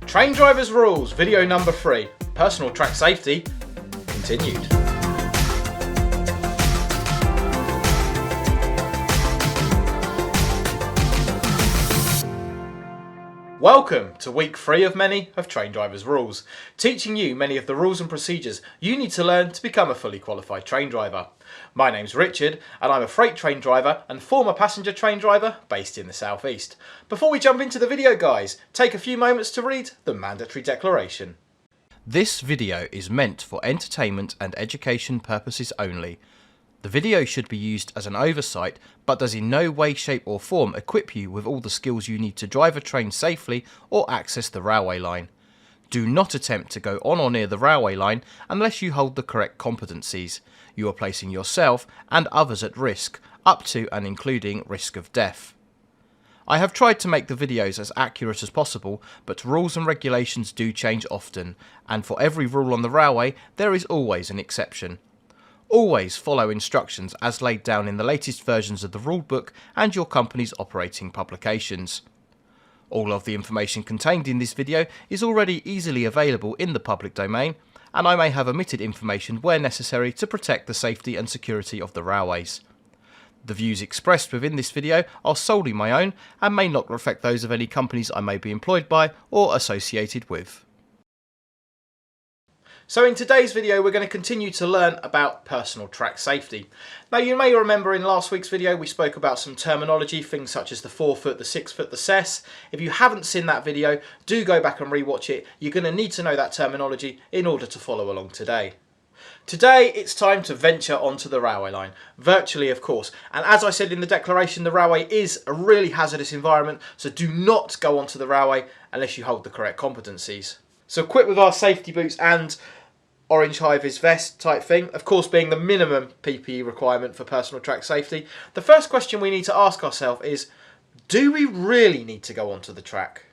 Train drivers rules, video number 3, personal track safety, continued. Welcome to week 3 of many of Train Drivers Rules, teaching you many of the rules and procedures you need to learn to become a fully qualified train driver. My name's Richard and I'm a freight train driver and former passenger train driver based in the southeast. Before we jump into the video guys, take a few moments to read the mandatory declaration. This video is meant for entertainment and education purposes only. The video should be used as an oversight, but does in no way, shape or form equip you with all the skills you need to drive a train safely or access the railway line. Do not attempt to go on or near the railway line unless you hold the correct competencies. You are placing yourself and others at risk, up to and including risk of death. I have tried to make the videos as accurate as possible, but rules and regulations do change often, and for every rule on the railway there is always an exception. Always follow instructions as laid down in the latest versions of the rulebook and your company's operating publications. All of the information contained in this video is already easily available in the public domain, and I may have omitted information where necessary to protect the safety and security of the railways. The views expressed within this video are solely my own and may not reflect those of any companies I may be employed by or associated with. So in today's video we're going to continue to learn about personal track safety. Now you may remember in last week's video we spoke about some terminology, things such as the 4 foot, the 6 foot, the cess. If you haven't seen that video, do go back and rewatch it. You're going to need to know that terminology in order to follow along today. Today it's time to venture onto the railway line, virtually of course, and as I said in the declaration, the railway is a really hazardous environment, so do not go onto the railway unless you hold the correct competencies. So equipped with our safety boots and orange high-vis vest type thing, of course being the minimum PPE requirement for personal track safety, the first question we need to ask ourselves is, do we really need to go onto the track?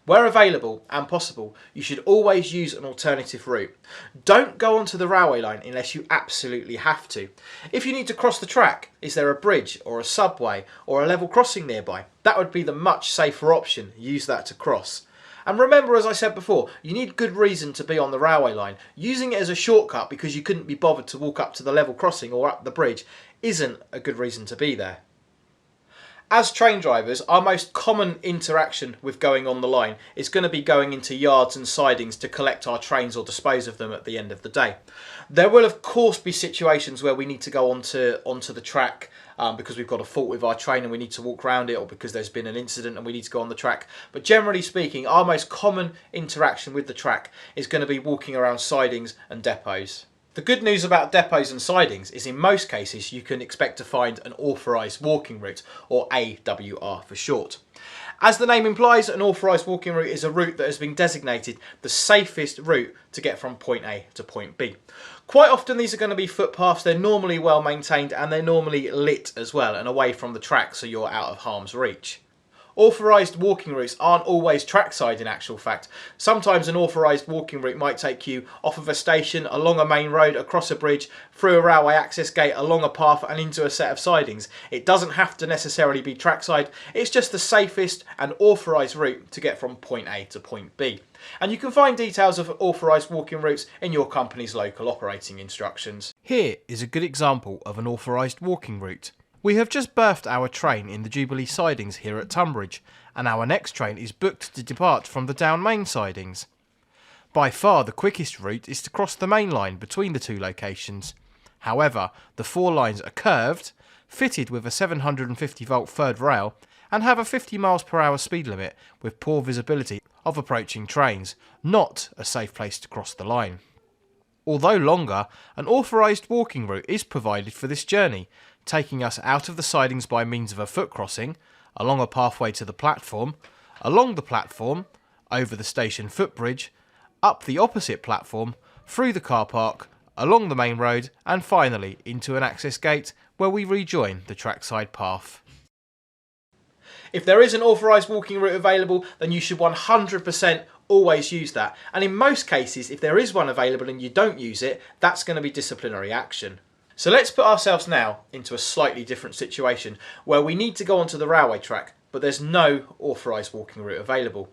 Where available and possible, you should always use an alternative route. Don't go onto the railway line unless you absolutely have to. If you need to cross the track, is there a bridge or a subway or a level crossing nearby? That would be the much safer option. Use that to cross. And remember, as I said before, you need good reason to be on the railway line. Using it as a shortcut because you couldn't be bothered to walk up to the level crossing or up the bridge isn't a good reason to be there. As train drivers, our most common interaction with going on the line is going to be going into yards and sidings to collect our trains or dispose of them at the end of the day. There will of course be situations where we need to go onto the track because we've got a fault with our train and we need to walk around it, or because there's been an incident and we need to go on the track. But generally speaking, our most common interaction with the track is going to be walking around sidings and depots. The good news about depots and sidings is in most cases you can expect to find an authorised walking route, or AWR for short. As the name implies, an authorised walking route is a route that has been designated the safest route to get from point A to point B. Quite often these are going to be footpaths, they're normally well maintained and they're normally lit as well and away from the track so you're out of harm's reach. Authorised walking routes aren't always trackside in actual fact. Sometimes an authorised walking route might take you off of a station, along a main road, across a bridge, through a railway access gate, along a path and into a set of sidings. It doesn't have to necessarily be trackside, it's just the safest and authorised route to get from point A to point B. And you can find details of authorised walking routes in your company's local operating instructions. Here is a good example of an authorised walking route. We have just berthed our train in the Jubilee sidings here at Tunbridge, and our next train is booked to depart from the Down Main sidings. By far the quickest route is to cross the main line between the two locations. However, the 4 lines are curved, fitted with a 750 volt third rail, and have a 50 mph speed limit with poor visibility of approaching trains, not a safe place to cross the line. Although longer, an authorised walking route is provided for this journey, taking us out of the sidings by means of a foot crossing, along a pathway to the platform, along the platform, over the station footbridge, up the opposite platform, through the car park, along the main road, and finally into an access gate where we rejoin the trackside path. If there is an authorised walking route available, then you should 100% always use that. And in most cases, if there is one available and you don't use it, that's going to be disciplinary action. So let's put ourselves now into a slightly different situation where we need to go onto the railway track, but there's no authorised walking route available.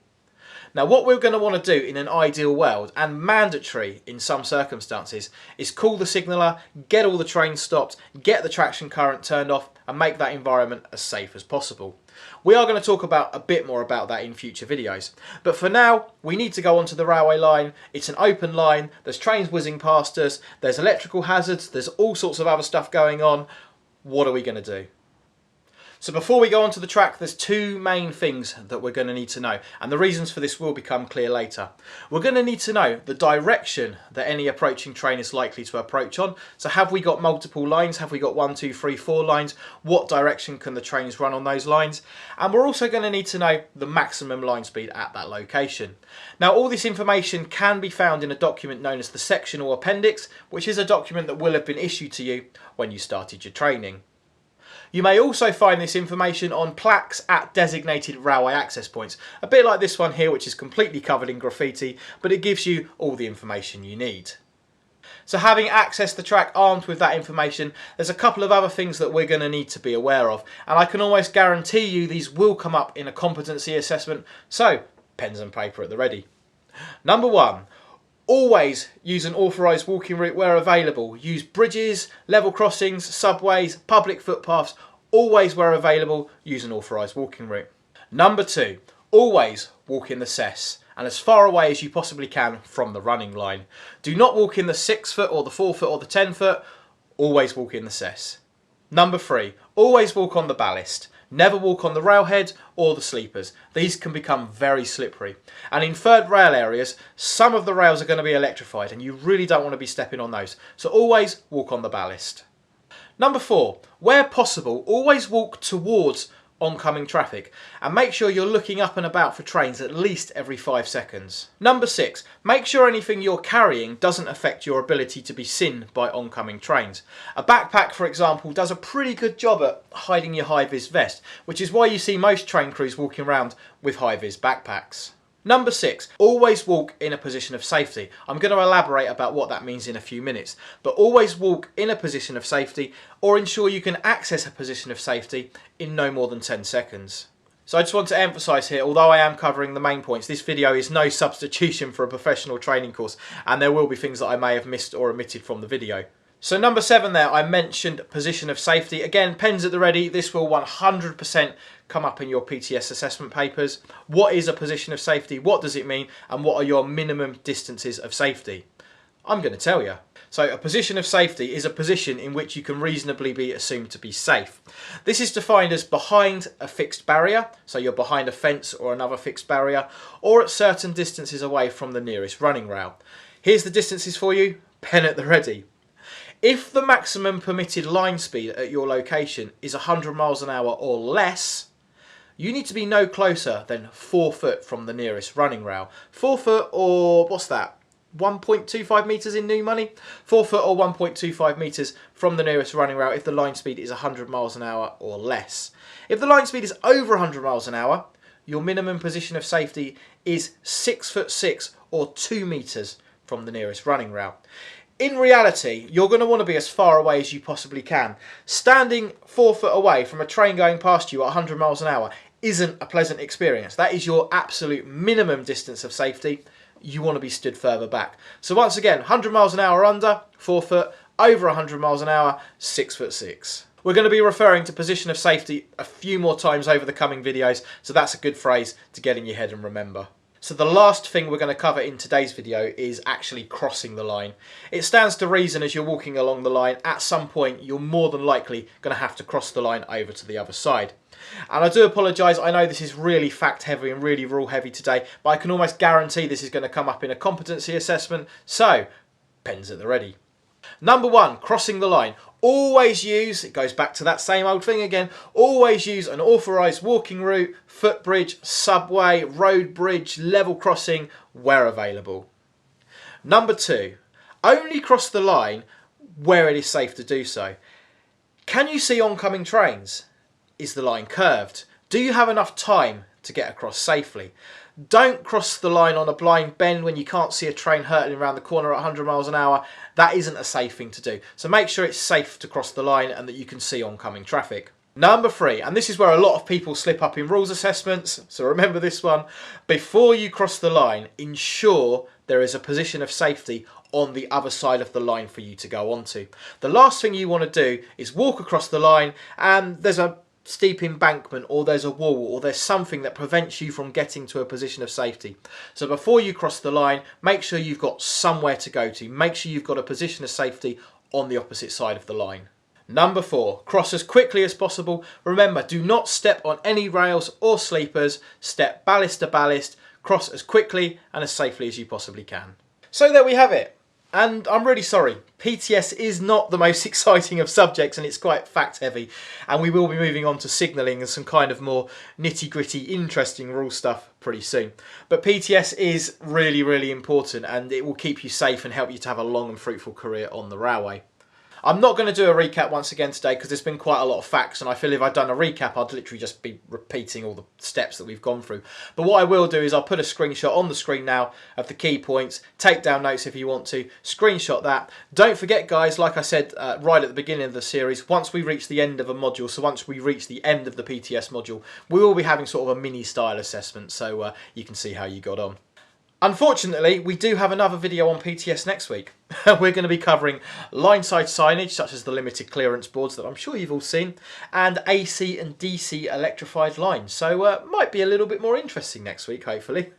Now what we're going to want to do in an ideal world, and mandatory in some circumstances, is call the signaller, get all the trains stopped, get the traction current turned off and make that environment as safe as possible. We are going to talk about a bit more about that in future videos. But for now, we need to go onto the railway line. It's an open line, there's trains whizzing past us, there's electrical hazards, there's all sorts of other stuff going on. What are we going to do? So before we go onto the track, there's two main things that we're going to need to know, and the reasons for this will become clear later. We're going to need to know the direction that any approaching train is likely to approach on. So have we got multiple lines? Have we got 1, 2, 3, 4 lines? What direction can the trains run on those lines? And we're also going to need to know the maximum line speed at that location. Now all this information can be found in a document known as the sectional appendix, which is a document that will have been issued to you when you started your training. You may also find this information on plaques at designated railway access points, a bit like this one here, which is completely covered in graffiti, but it gives you all the information you need. So having accessed the track armed with that information, there's a couple of other things that we're going to need to be aware of, and I can almost guarantee you these will come up in a competency assessment, so pens and paper at the ready. Number 1. Always use an authorised walking route where available. Use bridges, level crossings, subways, public footpaths. Always where available, use an authorised walking route. Number 2, always walk in the cess and as far away as you possibly can from the running line. Do not walk in the 6 foot or the 4 foot or the 10 foot. Always walk in the cess. Number 3, always walk on the ballast. Never walk on the railhead or the sleepers. These can become very slippery. And in third rail areas, some of the rails are going to be electrified and you really don't want to be stepping on those. So always walk on the ballast. Number 4, where possible, always walk towards oncoming traffic and make sure you're looking up and about for trains at least every 5 seconds. Number 6, make sure anything you're carrying doesn't affect your ability to be seen by oncoming trains. A backpack, for example, does a pretty good job at hiding your high-vis vest, which is why you see most train crews walking around with high-vis backpacks. Number 6, always walk in a position of safety. I'm going to elaborate about what that means in a few minutes, but always walk in a position of safety or ensure you can access a position of safety in no more than 10 seconds. So I just want to emphasise here, although I am covering the main points, this video is no substitution for a professional training course and there will be things that I may have missed or omitted from the video. So number 7 there, I mentioned position of safety. Again, pens at the ready, this will 100% come up in your PTS assessment papers. What is a position of safety? What does it mean? And what are your minimum distances of safety? I'm going to tell you. So a position of safety is a position in which you can reasonably be assumed to be safe. This is defined as behind a fixed barrier, so you're behind a fence or another fixed barrier, or at certain distances away from the nearest running rail. Here's the distances for you, pen at the ready. If the maximum permitted line speed at your location is 100 miles an hour or less, you need to be no closer than 4 foot from the nearest running rail. 4 foot or, what's that, 1.25 metres in new money? 4 foot or 1.25 metres from the nearest running rail if the line speed is 100 miles an hour or less. If the line speed is over 100 miles an hour, your minimum position of safety is 6 foot 6 or 2 metres from the nearest running rail. In reality, you're going to want to be as far away as you possibly can. Standing 4 foot away from a train going past you at 100 miles an hour isn't a pleasant experience. That is your absolute minimum distance of safety. You want to be stood further back. So once again, 100 miles an hour under, 4 foot, over 100 miles an hour, 6 foot 6. We're going to be referring to position of safety a few more times over the coming videos, so that's a good phrase to get in your head and remember. So the last thing we're going to cover in today's video is actually crossing the line. It stands to reason as you're walking along the line, at some point you're more than likely going to have to cross the line over to the other side. And I do apologise, I know this is really fact heavy and really rule heavy today, but I can almost guarantee this is going to come up in a competency assessment, so pens at the ready. Number 1, crossing the line. Always use, it goes back to that same old thing again, always use an authorised walking route, footbridge, subway, road bridge, level crossing where available. Number 2, only cross the line where it is safe to do so. Can you see oncoming trains? Is the line curved? Do you have enough time to get across safely? Don't cross the line on a blind bend when you can't see a train hurtling around the corner at 100 miles an hour. That isn't a safe thing to do. So make sure it's safe to cross the line and that you can see oncoming traffic. Number 3, and this is where a lot of people slip up in rules assessments, so remember this one. Before you cross the line, ensure there is a position of safety on the other side of the line for you to go onto. The last thing you want to do is walk across the line and there's a steep embankment or there's a wall or there's something that prevents you from getting to a position of safety. So before you cross the line, make sure you've got somewhere to go to. Make sure you've got a position of safety on the opposite side of the line. Number 4, cross as quickly as possible. Remember, do not step on any rails or sleepers. Step ballast to ballast. Cross as quickly and as safely as you possibly can. So there we have it. And I'm really sorry, PTS is not the most exciting of subjects and it's quite fact heavy, and we will be moving on to signalling and some kind of more nitty gritty interesting rule stuff pretty soon. But PTS is really, really important and it will keep you safe and help you to have a long and fruitful career on the railway. I'm not going to do a recap once again today because there's been quite a lot of facts, and I feel if I'd done a recap I'd literally just be repeating all the steps that we've gone through. But what I will do is I'll put a screenshot on the screen now of the key points. Take down notes if you want to. Screenshot that. Don't forget, guys, like I said right at the beginning of the series, once we reach the end of a module, so once we reach the end of the PTS module, we will be having sort of a mini style assessment so you can see how you got on. Unfortunately, we do have another video on PTS next week. We're going to be covering line-side signage, such as the limited clearance boards that I'm sure you've all seen, and AC and DC electrified lines. So might be a little bit more interesting next week, hopefully.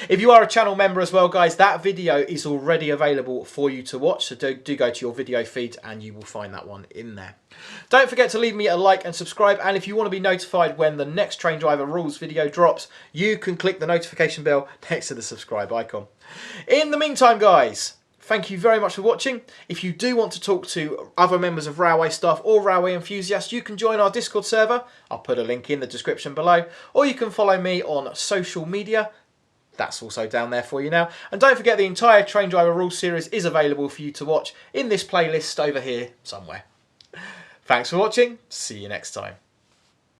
If you are a channel member as well, guys, that video is already available for you to watch, so do go to your video feed and you will find that one in there. Don't forget to leave me a like and subscribe, and if you want to be notified when the next Train Driver Rules video drops, you can click the notification bell next to the subscribe icon. In the meantime, guys, thank you very much for watching. If you do want to talk to other members of railway staff or railway enthusiasts, you can join our Discord server. I'll put a link in the description below, or you can follow me on social media. That's also down there for you now. And don't forget, the entire Train Driver Rules series is available for you to watch in this playlist over here somewhere. Thanks for watching. See you next time.